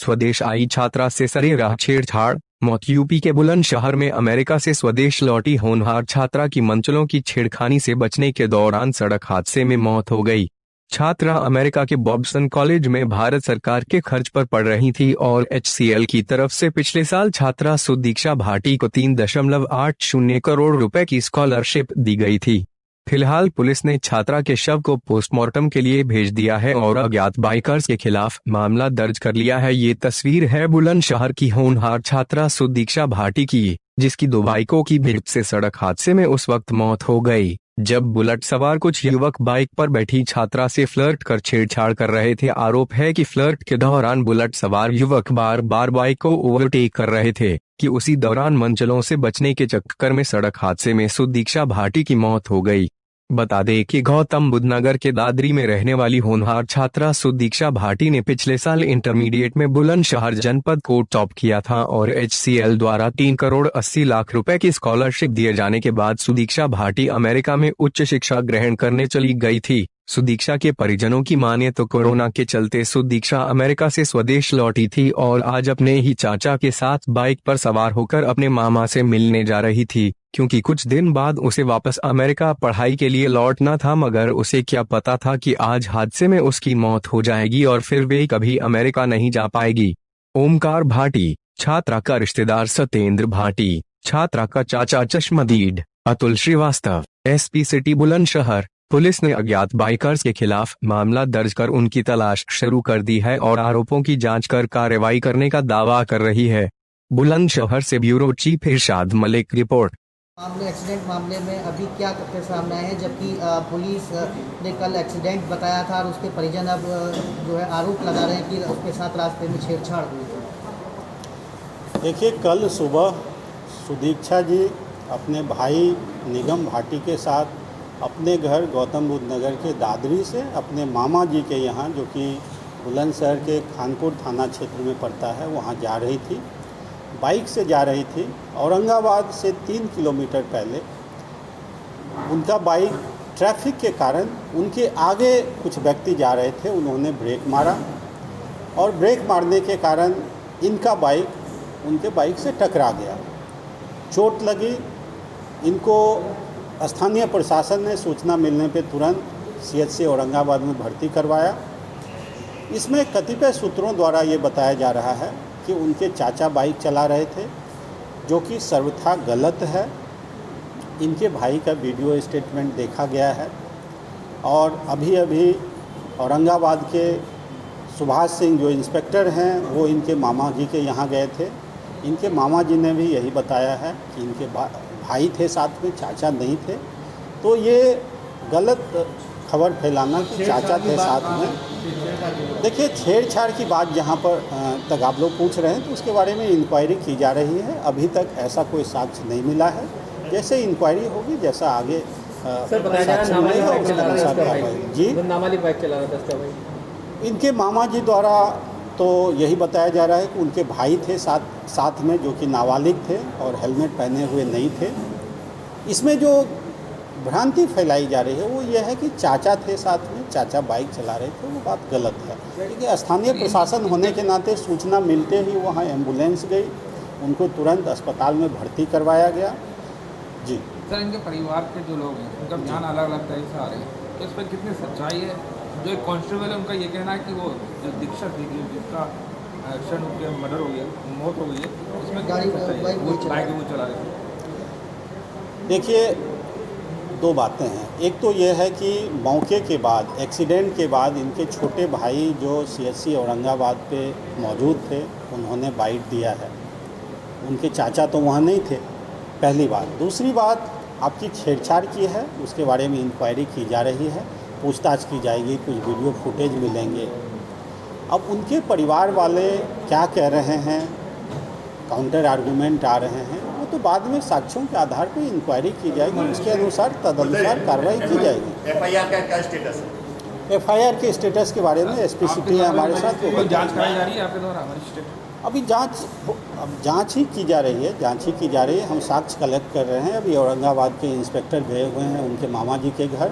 स्वदेश आई छात्रा से सरेराह छेड़छाड़, मौत। यूपी के बुलंदशहर में अमेरिका से स्वदेश लौटी होनहार छात्रा की मनचलों की छेड़खानी से बचने के दौरान सड़क हादसे में मौत हो गई। छात्रा अमेरिका के बॉब्सन कॉलेज में भारत सरकार के खर्च पर पढ़ रही थी और HCL की तरफ से पिछले साल छात्रा सुदीक्षा भाटी को 3.80 करोड़ रुपए की स्कॉलरशिप दी गई थी। फिलहाल पुलिस ने छात्रा के शव को पोस्टमार्टम के लिए भेज दिया है और अज्ञात बाइकर्स के खिलाफ मामला दर्ज कर लिया है। ये तस्वीर है बुलंदशहर की होनहार छात्रा सुदीक्षा भाटी की, जिसकी दो बाइकों की भिड़ से सड़क हादसे में उस वक्त मौत हो गई जब बुलेट सवार कुछ युवक बाइक पर बैठी छात्रा से फ्लर्ट कर छेड़छाड़ कर रहे थे। आरोप है कि फ्लर्ट के दौरान बुलेट सवार युवक बार बार बाइक को ओवरटेक कर रहे थे कि उसी दौरान मनचलों से बचने के चक्कर में सड़क हादसे में सुदीक्षा भाटी की मौत हो गई। बता दें कि गौतम बुद्ध नगर के दादरी में रहने वाली होनहार छात्रा सुदीक्षा भाटी ने पिछले साल इंटरमीडिएट में बुलंदशहर जनपद को टॉप किया था और HCL द्वारा 3.80 करोड़ रुपए की स्कॉलरशिप दिए जाने के बाद सुदीक्षा भाटी अमेरिका में उच्च शिक्षा ग्रहण करने चली गई थी। सुदीक्षा के परिजनों की माने तो कोरोना के चलते सुदीक्षा अमेरिका से स्वदेश लौटी थी और आज अपने ही चाचा के साथ बाइक पर सवार होकर अपने मामा से मिलने जा रही थी, क्योंकि कुछ दिन बाद उसे वापस अमेरिका पढ़ाई के लिए लौटना था। मगर उसे क्या पता था कि आज हादसे में उसकी मौत हो जाएगी और फिर वे कभी अमेरिका नहीं जा पाएगी। ओमकार भाटी, छात्रा का रिश्तेदार सत्येंद्र भाटी, छात्रा का चाचा चश्मदीद अतुल श्रीवास्तव। SP सिटी बुलंदशहर पुलिस ने अज्ञात बाइकर्स के खिलाफ मामला दर्ज कर उनकी तलाश शुरू कर दी है और आरोपों की जांच कर कार्रवाई करने का दावा कर रही है। बुलंदशहर से ब्यूरो चीफ इरशाद मलिक रिपोर्ट। एक्सीडेंट मामले में अभी क्या तथ्य सामने आए हैं, जबकि पुलिस ने कल एक्सीडेंट बताया था और उसके परिजन अब जो है आरोप लगा रहे हैं कि उसके साथ रास्ते में छेड़छाड़ हुई थी। देखिए, कल सुबह सुदीक्षा जी अपने भाई निगम भाटी के साथ अपने घर गौतम बुद्ध नगर के दादरी से अपने मामा जी के यहाँ, जो कि बुलंदशहर के खानपुर थाना क्षेत्र में पड़ता है, वहाँ जा रही थी। बाइक से जा रही थी। औरंगाबाद से 3 किलोमीटर पहले उनका बाइक ट्रैफिक के कारण उनके आगे कुछ व्यक्ति जा रहे थे, उन्होंने ब्रेक मारा और ब्रेक मारने के कारण इनका बाइक उनके बाइक से टकरा गया। चोट लगी इनको। स्थानीय प्रशासन ने सूचना मिलने पर तुरंत CHC औरंगाबाद में भर्ती करवाया। इसमें कतिपय सूत्रों द्वारा ये बताया जा रहा है कि उनके चाचा बाइक चला रहे थे, जो कि सर्वथा गलत है। इनके भाई का वीडियो स्टेटमेंट देखा गया है और अभी अभी औरंगाबाद के सुभाष सिंह जो इंस्पेक्टर हैं, वो इनके मामा जी के यहाँ गए थे। इनके मामा जी ने भी यही बताया है कि इनके भाई थे साथ में, चाचा नहीं थे। तो ये गलत खबर फैलाना कि चाचा थे साथ में। देखिए, छेड़छाड़ की बात जहाँ पर तक आप लोग पूछ रहे हैं, तो उसके बारे में इंक्वायरी की जा रही है। अभी तक ऐसा कोई साक्ष्य नहीं मिला है। जैसे इंक्वायरी होगी, जैसा आगे साक्ष्य मिलेगा उसके अनुसार कार्रवाई। जी, नाबालिग बाइक चला रहा था इनके मामा जी द्वारा तो यही बताया जा रहा है कि उनके भाई थे साथ में, जो कि नाबालिग थे और हेलमेट पहने हुए नहीं थे। इसमें जो भ्रांति फैलाई जा रही है वो ये है कि चाचा थे साथ में, चाचा बाइक चला रहे थे, वो बात गलत है। क्योंकि स्थानीय प्रशासन होने के नाते सूचना मिलते ही वहाँ एम्बुलेंस गई, उनको तुरंत अस्पताल में भर्ती करवाया गया। जी सर, इनके परिवार के जो लोग हैं उनका बयान अलग अलग तरह से आ रहे हैं, तो इस पर कितनी सच्चाई है? जो एक कांस्टेबल है उनका ये कहना है कि वो जो दीक्षा थी जिसका एक्सीडेंट हो गया, मर्डर हो गया, मौत हो गई है, उसमें बाइक वो चला रहे थे। देखिए, दो बातें हैं। एक तो ये है कि मौके के बाद, एक्सीडेंट के बाद इनके छोटे भाई जो CHC औरंगाबाद पे मौजूद थे, उन्होंने बाइट दिया है। उनके चाचा तो वहाँ नहीं थे, पहली बात। दूसरी बात, आपकी छेड़छाड़ की है, उसके बारे में इंक्वायरी की जा रही है, पूछताछ की जाएगी, कुछ वीडियो फुटेज मिलेंगे। अब उनके परिवार वाले क्या कह रहे हैं, काउंटर आर्गूमेंट आ रहे हैं, वो तो बाद में साक्ष्यों के आधार पर इंक्वायरी की जाएगी, उसके अनुसार तदनुसार कार्रवाई की जाएगी। FIR का क्या स्टेटस है? FIR के स्टेटस के बारे में SP सिटी है हमारे साथ। जाँच कराई जा रही है आपके द्वारा? अभी जांच ही की जा रही है। हम साक्ष्य कलेक्ट कर रहे हैं। अभी औरंगाबाद के इंस्पेक्टर गए हुए हैं उनके मामा जी के घर।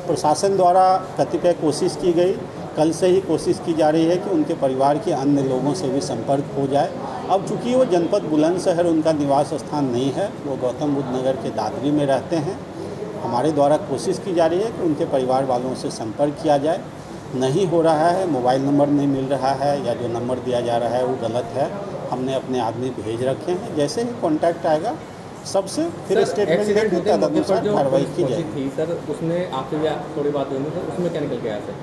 प्रशासन द्वारा कतिपय कोशिश की गई कल से ही कोशिश की जा रही है कि उनके परिवार के अन्य लोगों से भी संपर्क हो जाए। अब चूँकि वो जनपद बुलंदशहर उनका निवास स्थान नहीं है, वो गौतम बुद्ध नगर के दादरी में रहते हैं। हमारे द्वारा कोशिश की जा रही है कि उनके परिवार वालों से संपर्क किया जाए। नहीं हो रहा है, मोबाइल नंबर नहीं मिल रहा है या जो नंबर दिया जा रहा है वो गलत है। हमने अपने आदमी भेज रखे हैं, जैसे ही कॉन्टैक्ट आएगा सबसे फिर स्टेटमेंट देकर तदनुसार कार्रवाई की जाएगी। सर उसमें आपसे भी थोड़ी बात हुई थी, उसमें क्या निकल के आया सर?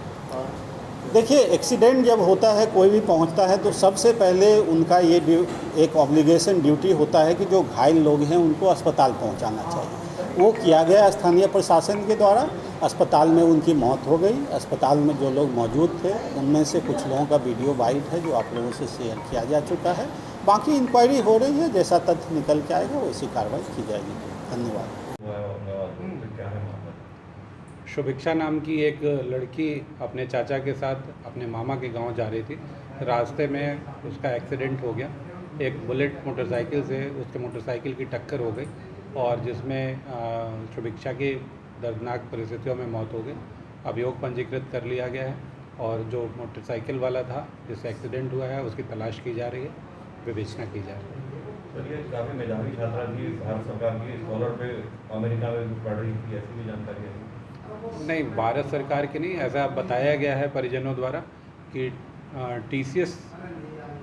देखिए, एक्सीडेंट जब होता है, कोई भी पहुंचता है, तो सबसे पहले उनका ये एक ऑब्लिगेशन ड्यूटी होता है कि जो घायल लोग हैं उनको अस्पताल पहुंचाना चाहिए। वो किया गया स्थानीय प्रशासन के द्वारा। अस्पताल में उनकी मौत हो गई। अस्पताल में जो लोग मौजूद थे उनमें से कुछ लोगों का वीडियो वाइट है जो आप लोगों से शेयर किया जा चुका है। बाकी इंक्वायरी हो रही है, जैसा तथ्य निकल के आएगा वैसी कार्रवाई की जाएगी। धन्यवाद। शुभिक्षा नाम की एक लड़की अपने चाचा के साथ अपने मामा के गांव जा रही थी। रास्ते में उसका एक्सीडेंट हो गया। एक बुलेट मोटरसाइकिल से उसके मोटरसाइकिल की टक्कर हो गई और जिसमें शुभिक्षा की दर्दनाक परिस्थितियों में मौत हो गई। अभियोग पंजीकृत कर लिया गया है और जो मोटरसाइकिल वाला था जिससे एक्सीडेंट हुआ है उसकी तलाश की जा रही है, विवेचना की जा रही है। सर, ये काफ़ी मेधावी छात्रा थी, भारत सरकार की स्कॉलर पे अमेरिका में पढ़ रही थी, ऐसी भी जानकारी है? नहीं, भारत सरकार की नहीं, ऐसा बताया गया है परिजनों द्वारा कि TCS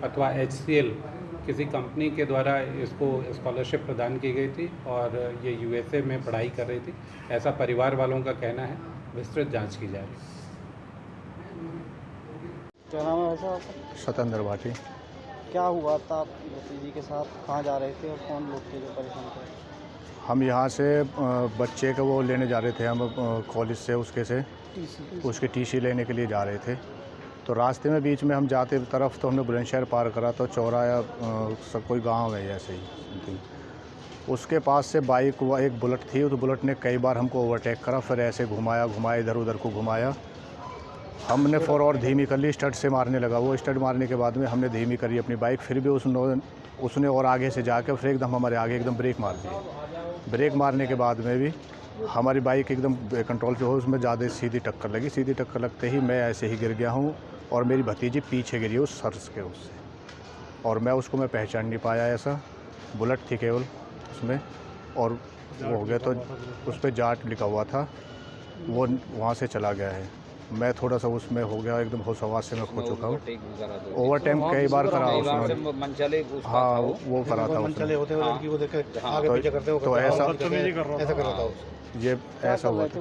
अथवा HCL किसी कंपनी के द्वारा इसको स्कॉलरशिप प्रदान की गई थी और ये USA में पढ़ाई कर रही थी, ऐसा परिवार वालों का कहना है। विस्तृत जांच की जा रही है। क्या नाम है वैसे आपका? सतेंद्र भाटी। क्या हुआ था आपकी भतीजी के साथ? कहाँ जा रहे थे और कौन लोग थे जो परेशान थे? हम यहाँ से बच्चे को वो लेने जा रहे थे, हम कॉलेज से उसके TC लेने के लिए जा रहे थे। तो रास्ते में बीच में हम जाते तरफ तो हमने बुलंदशहर पार करा तो चौराहा सब कोई गांव है ऐसे ही। उसके पास से बाइक एक बुलेट थी, उस बुलेट ने कई बार हमको ओवरटेक करा, फिर ऐसे घुमाया इधर उधर को घुमाया। हमने फोर और धीमी कर ली, स्टड से मारने लगा। वो स्टड मारने के बाद में हमने धीमी करी अपनी बाइक, फिर भी उसने और आगे से जाकर फिर एकदम हमारे आगे एकदम ब्रेक मार दी। ब्रेक मारने के बाद में भी हमारी बाइक एकदम कंट्रोल से हो, उसमें ज़्यादा सीधी टक्कर लगी। सीधी टक्कर लगते ही मैं ऐसे ही गिर गया हूँ और मेरी भतीजी पीछे गिरी उस सर्स के उससे, और मैं पहचान नहीं पाया। ऐसा बुलेट थी केवल उसमें, और वो हो गया तो उस पर जाट लिखा हुआ था, वो वहाँ से चला गया है। मैं थोड़ा सा उसमें हो गया, एकदम होशवास से मैं खो चुका हूँ। ओवरटाइम कई बार करा उसने। हाँ, वो करा था उसने। तो ऐसा हुआ था।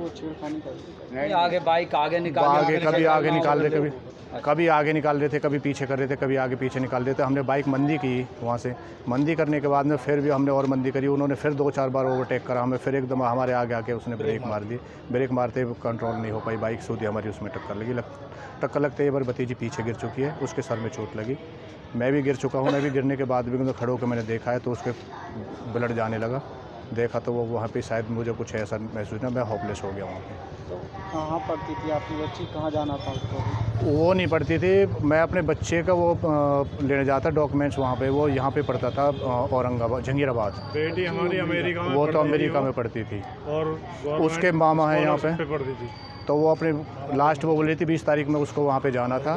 आगे बाइक आगे निकाल कभी आगे निकाल रहे, कभी आगे निकाल रहे थे, कभी पीछे कर रहे थे, कभी आगे पीछे निकाल रहे थे। हमने बाइक मंदी की, वहाँ से मंदी करने के बाद में फिर भी हमने और मंदी करी। उन्होंने फिर 2-4 बार ओवरटेक करा हमें, फिर एकदम हमारे आगे आके उसने ब्रेक मार दी। ब्रेक मारते कंट्रोल नहीं हो पाई बाइक, सीधी हमारी उसमें टक्कर लगी। टक्कर लगते ही बार भतीजी पीछे गिर चुकी है, उसके सर में चोट लगी। मैं भी गिर चुका हूँ। मैं भी गिरने के बाद भी खड़े होकर मैंने देखा है तो उसके ब्लड जाने लगा। देखा तो वो वहाँ पे शायद मुझे कुछ ऐसा महसूस ना, मैं होपलेस हो गया वहाँ पे। तो कहाँ पढ़ती थी आपकी बच्ची? कहाँ जाना था उसको? वो नहीं पढ़ती थी। मैं अपने बच्चे का वो लेने जाता डॉक्यूमेंट्स वहाँ पे। वो यहाँ पे पढ़ता था औरंगाबाद, जंगीराबाद। बेटी हमारी अमेरिका में, वो तो अमेरिका में पढ़ती थी और उसके मामा हैं यहाँ पे पढ़ती थी। तो वो अपने लास्ट वो बोल रही थी 20 तारीख में उसको वहाँ पे जाना था।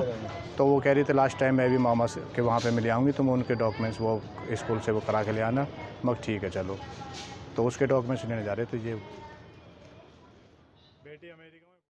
तो वो कह रही थी लास्ट टाइम मैं भी मामा से के वहाँ पे मिले आऊँगी, तो मैं उनके डॉक्यूमेंट्स वो स्कूल से वो करा के ले आना। मगर ठीक है चलो, तो उसके डॉक्यूमेंट्स लेने जा रहे थे। ये